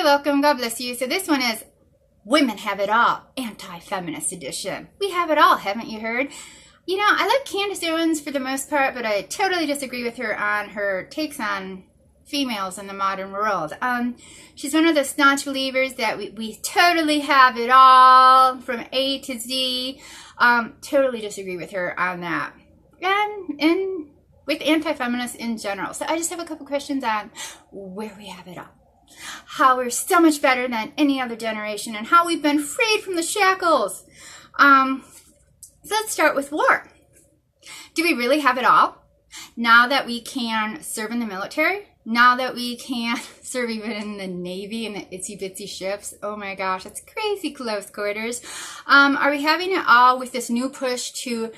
welcome. God bless you. So this one is Women Have It All, Anti-Feminist Edition. We have it all, haven't you heard? You know, I like Candace Owens for the most part, but I totally disagree with her on her takes on females in the modern world. She's one of the staunch believers that we totally have it all from A to Z. Totally disagree with her on that. And with anti-feminists in general. So I just have a couple questions on where we have it all. How we're so much better than any other generation and how we've been freed from the shackles. So let's start with war. Do we really have it all? Now that we can serve in the military, now that we can serve even in the Navy in the itsy bitsy ships, oh my gosh, it's crazy close quarters. Are we having it all with this new push to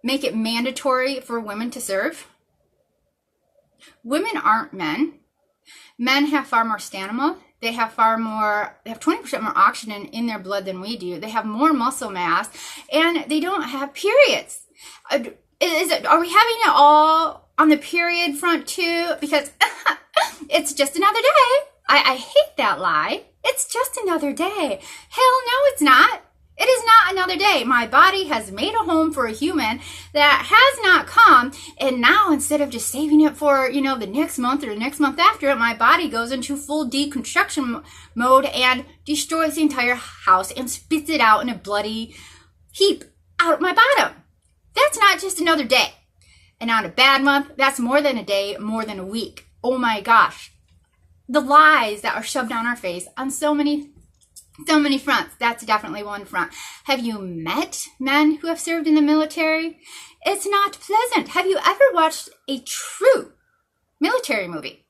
make it mandatory for women to serve? Women aren't men. Men have far more stamina. They have 20% more oxygen in their blood than we do. They have more muscle mass, and they don't have periods. Are we having it all on the period front too? Because it's just another day. I hate that lie. It's just another day. Hell no, it's not. It is not another day. My body has made a home for a human that has not come. And now instead of just saving it for, the next month or the next month after it, my body goes into full deconstruction mode and destroys the entire house and spits it out in a bloody heap out my bottom. That's not just another day. And on a bad month, that's more than a day, more than a week. Oh my gosh. The lies that are shoved down our face on so many fronts. That's definitely one front. Have you met men who have served in the military? It's not pleasant. Have you ever watched a true military movie?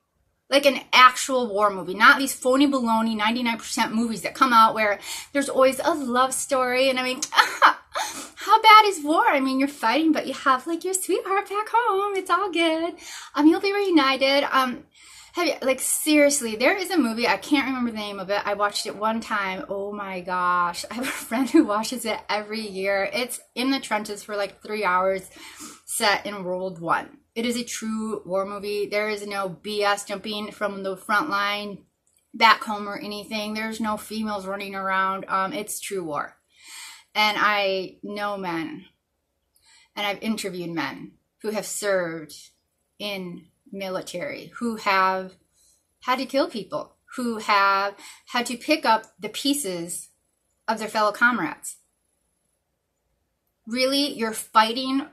Like an actual war movie, not these phony baloney 99% movies that come out where there's always a love story. And I mean, how bad is war? I mean, you're fighting, but you have like your sweetheart back home. It's all good. You'll be reunited. Seriously, there is a movie, I can't remember the name of it. I watched it one time. Oh my gosh. I have a friend who watches it every year. It's in the trenches for like 3 hours, set in World War I. It is a true war movie. There is no BS jumping from the front line back home or anything. There's no females running around. It's true war. And I know men, and I've interviewed men who have served in military, who have had to kill people, who have had to pick up the pieces of their fellow comrades. Really, you're fighting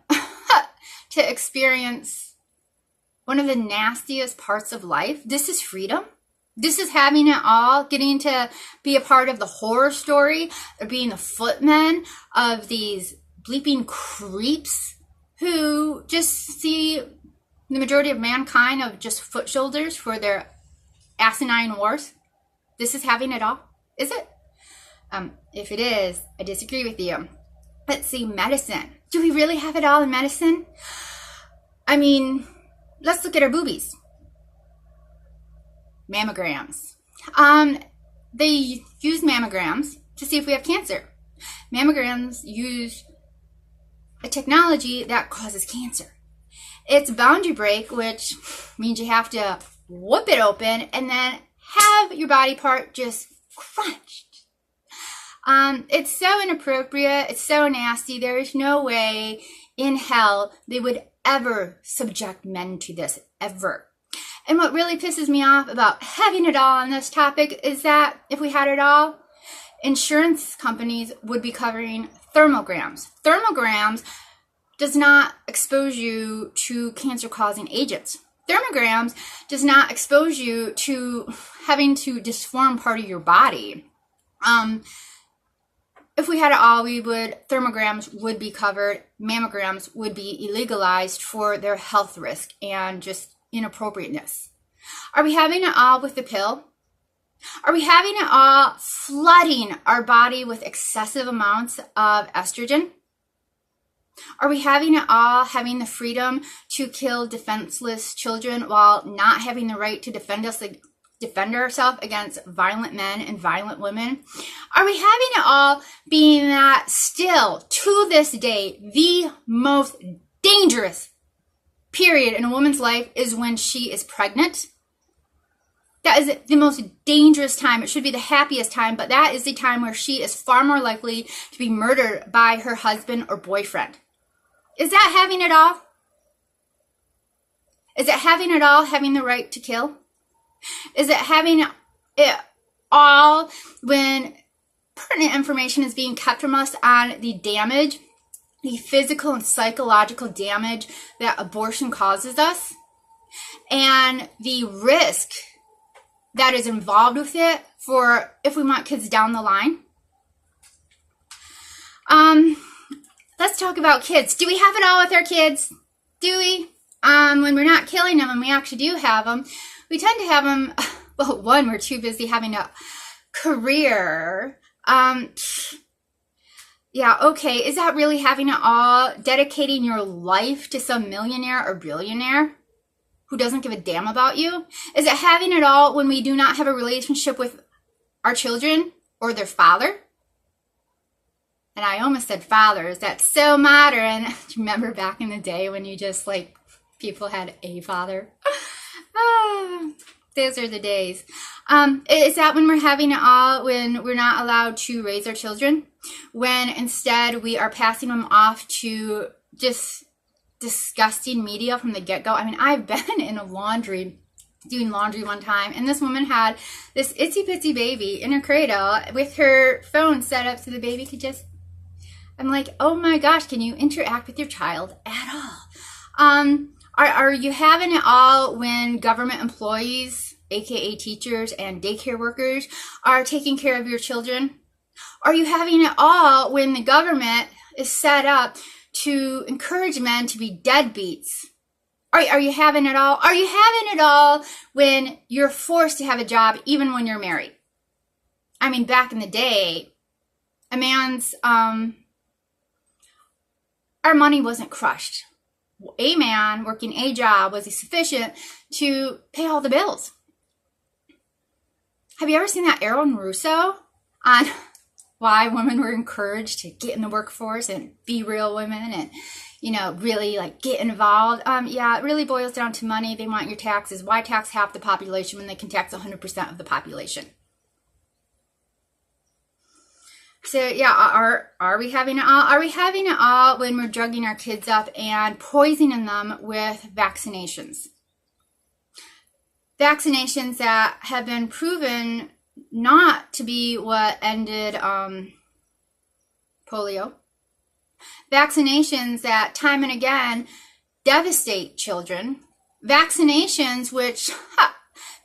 to experience one of the nastiest parts of life? This is freedom? This is having it all, getting to be a part of the horror story, or being the footmen of these bleeping creeps who just see the majority of mankind of just foot soldiers for their asinine wars. This is having it all, is it? If it is, I disagree with you. Let's see, medicine. Do we really have it all in medicine? I mean, let's look at our boobies. Mammograms. They use mammograms to see if we have cancer. Mammograms use a technology that causes cancer. It's a boundary break, which means you have to whip it open and then have your body part just crunched. It's so inappropriate. It's so nasty. There is no way in hell they would ever subject men to this, ever. And what really pisses me off about having it all on this topic is that if we had it all, insurance companies would be covering thermograms. Thermograms does not expose you to cancer-causing agents. Thermograms does not expose you to having to disform part of your body. If we had it all, thermograms would be covered, mammograms would be illegalized for their health risk and just inappropriateness. Are we having it all with the pill? Are we having it all flooding our body with excessive amounts of estrogen? Are we having it all having the freedom to kill defenseless children while not having the right to defend ourselves against violent men and violent women? Are we having it all being that still, to this day, the most dangerous period in a woman's life is when she is pregnant? That is the most dangerous time. It should be the happiest time, but that is the time where she is far more likely to be murdered by her husband or boyfriend. Is that having it all? Is it having it all, having the right to kill? Is it having it all when pertinent information is being kept from us on the damage, the physical and psychological damage that abortion causes us, and the risk that is involved with it for if we want kids down the line? Let's talk about kids. Do we have it all with our kids? Do we? When we're not killing them and we actually do have them, we tend to have them, well, one, we're too busy having a career. Yeah, okay, is that really having it all? Dedicating your life to some millionaire or billionaire who doesn't give a damn about you? Is it having it all when we do not have a relationship with our children or their father? And I almost said fathers. That's so modern. Do you remember back in the day when you just like, people had a father? Those are the days. Is that when we're having it all, when we're not allowed to raise our children? When instead we are passing them off to just disgusting media from the get-go? I mean, I've been in a laundry, doing laundry one time, and this woman had this itsy-bitsy baby in her cradle with her phone set up so the baby could just, I'm like, oh my gosh, can you interact with your child at all? Are you having it all when government employees, aka teachers and daycare workers, are taking care of your children? Are you having it all when the government is set up to encourage men to be deadbeats? Are you having it all? Are you having it all when you're forced to have a job even when you're married? I mean, back in the day, a man's, our money wasn't crushed. A man working a job was sufficient to pay all the bills. Have you ever seen that Aaron Russo on why women were encouraged to get in the workforce and be real women and, you know, really like get involved? Yeah, it really boils down to money. They want your taxes. Why tax half the population when they can tax 100% of the population? So yeah, are we having it all? Are we having it all when we're drugging our kids up and poisoning them with vaccinations? Vaccinations that have been proven not to be what ended polio. Vaccinations that time and again devastate children. Vaccinations which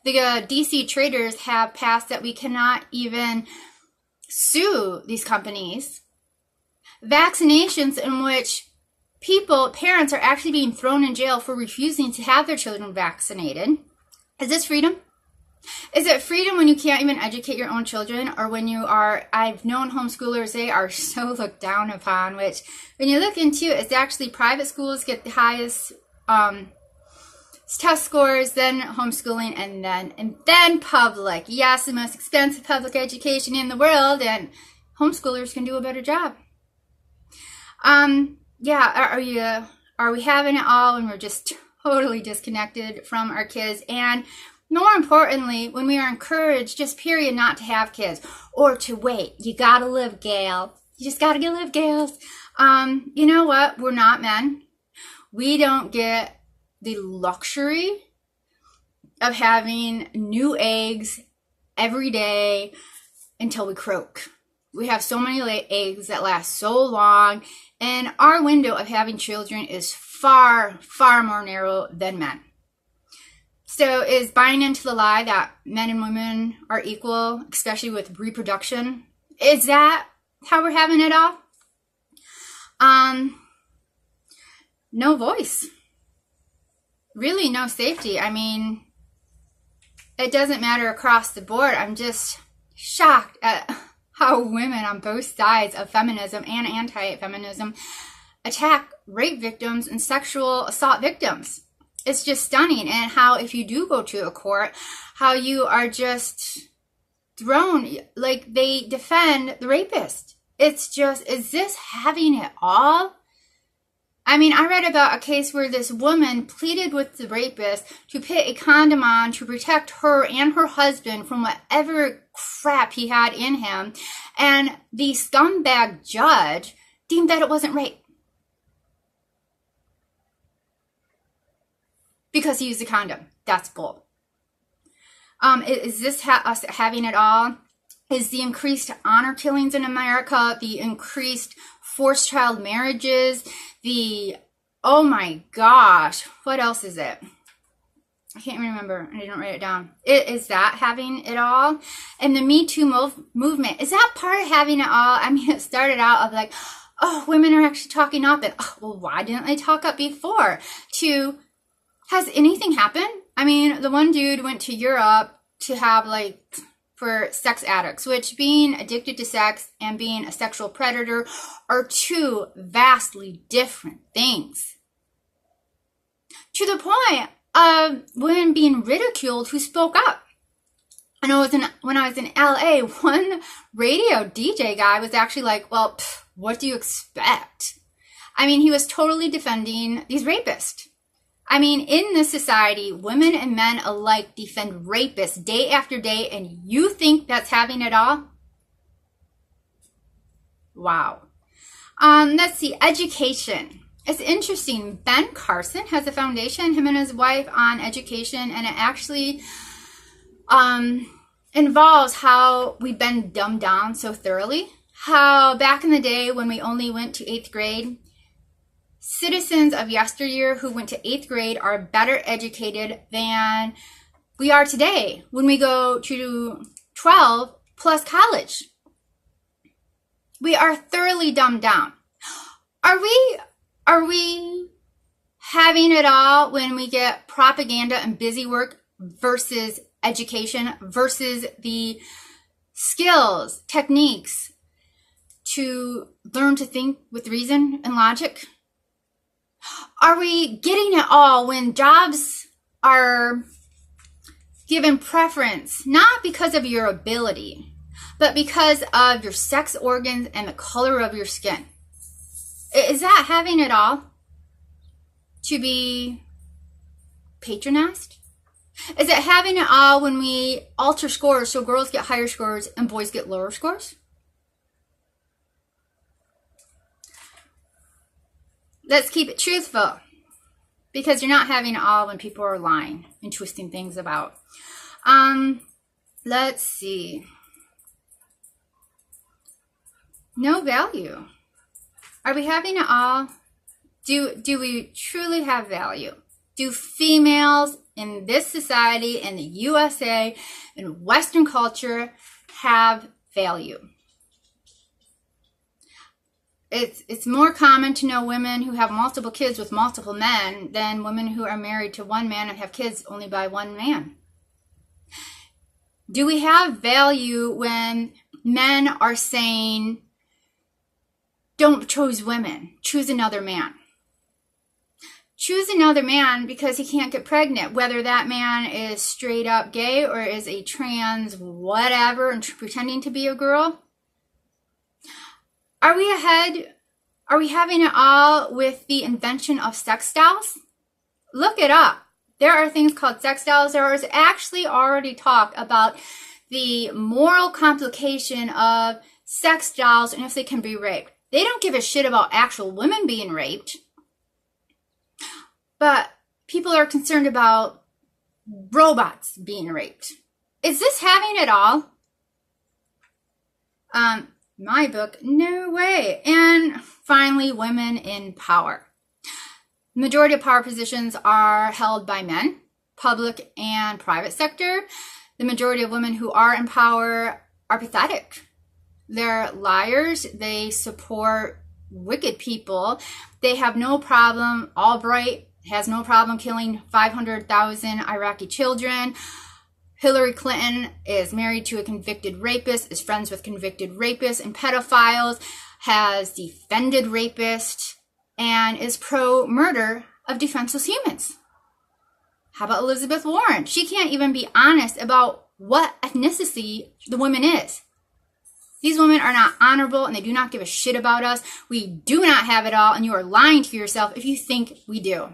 the DC traders have passed that we cannot even sue these companies. Vaccinations in which parents are actually being thrown in jail for refusing to have their children vaccinated. Is this freedom? Is it freedom when you can't even educate your own children, or when you are, I've known homeschoolers, they are so looked down upon, which when you look into it, it's actually private schools get the highest test scores, then homeschooling, and then public. Yes, the most expensive public education in the world, and homeschoolers can do a better job. Yeah, are we having it all when we're just totally disconnected from our kids? And more importantly, when we are encouraged, just period, not to have kids or to wait. You gotta live, gal. You just gotta live, gals. You know what? We're not men. We don't get the luxury of having new eggs every day until we croak. We have so many eggs that last so long, and our window of having children is far, far more narrow than men. So is buying into the lie that men and women are equal, especially with reproduction, is that how we're having it all? No voice. Really no safety. I mean, it doesn't matter across the board. I'm just shocked at how women on both sides of feminism and anti-feminism attack rape victims and sexual assault victims. It's just stunning. And how if you do go to a court, how you are just thrown, like they defend the rapist. It's just, is this having it all? I mean, I read about a case where this woman pleaded with the rapist to put a condom on to protect her and her husband from whatever crap he had in him. And the scumbag judge deemed that it wasn't rape because he used a condom. That's bull. Is this us having it all? Is the increased honor killings in America, the increased forced child marriages, oh my gosh, what else is it? I can't remember. I didn't write it down. Is that having it all? And the Me Too movement, is that part of having it all? I mean, it started out of like, oh, women are actually talking up, and oh, well, why didn't they talk up before? To, has anything happened? I mean, the one dude went to Europe to have like, for sex addicts, which being addicted to sex and being a sexual predator are two vastly different things. To the point of women being ridiculed who spoke up. I know when I was in LA, one radio DJ guy was actually like, well, what do you expect? I mean, he was totally defending these rapists. I mean, in this society, women and men alike defend rapists day after day, and you think that's having it all? Wow. Let's see, education. It's interesting. Ben Carson has a foundation, him and his wife, on education, and it actually involves how we've been dumbed down so thoroughly. How back in the day when we only went to 8th grade, citizens of yesteryear who went to 8th grade are better educated than we are today when we go to 12 plus college. We are thoroughly dumbed down. Are we having it all when we get propaganda and busy work versus education versus the skills, techniques to learn to think with reason and logic? Are we getting it all when jobs are given preference, not because of your ability, but because of your sex organs and the color of your skin? Is that having it all to be patronized? Is it having it all when we alter scores so girls get higher scores and boys get lower scores? Let's keep it truthful, because you're not having it all when people are lying and twisting things about. Let's see. No value. Are we having it all? Do we truly have value? Do females in this society, in the USA, in Western culture, have value? It's more common to know women who have multiple kids with multiple men than women who are married to one man and have kids only by one man. Do we have value when men are saying, don't choose women, choose another man? Choose another man because he can't get pregnant, whether that man is straight up gay or is a trans whatever and pretending to be a girl. Are we ahead? Are we having it all with the invention of sex dolls? Look it up. There are things called sex dolls. There is actually already talk about the moral complication of sex dolls and if they can be raped. They don't give a shit about actual women being raped. But people are concerned about robots being raped. Is this having it all? My book, no way. And finally, women in power. The majority of power positions are held by men, public and private sector. The majority of women who are in power are pathetic. They're liars. They support wicked people. They have no problem. Albright has no problem killing 500,000 Iraqi children. Hillary Clinton is married to a convicted rapist, is friends with convicted rapists and pedophiles, has defended rapists, and is pro-murder of defenseless humans. How about Elizabeth Warren? She can't even be honest about what ethnicity the woman is. These women are not honorable and they do not give a shit about us. We do not have it all, and you are lying to yourself if you think we do.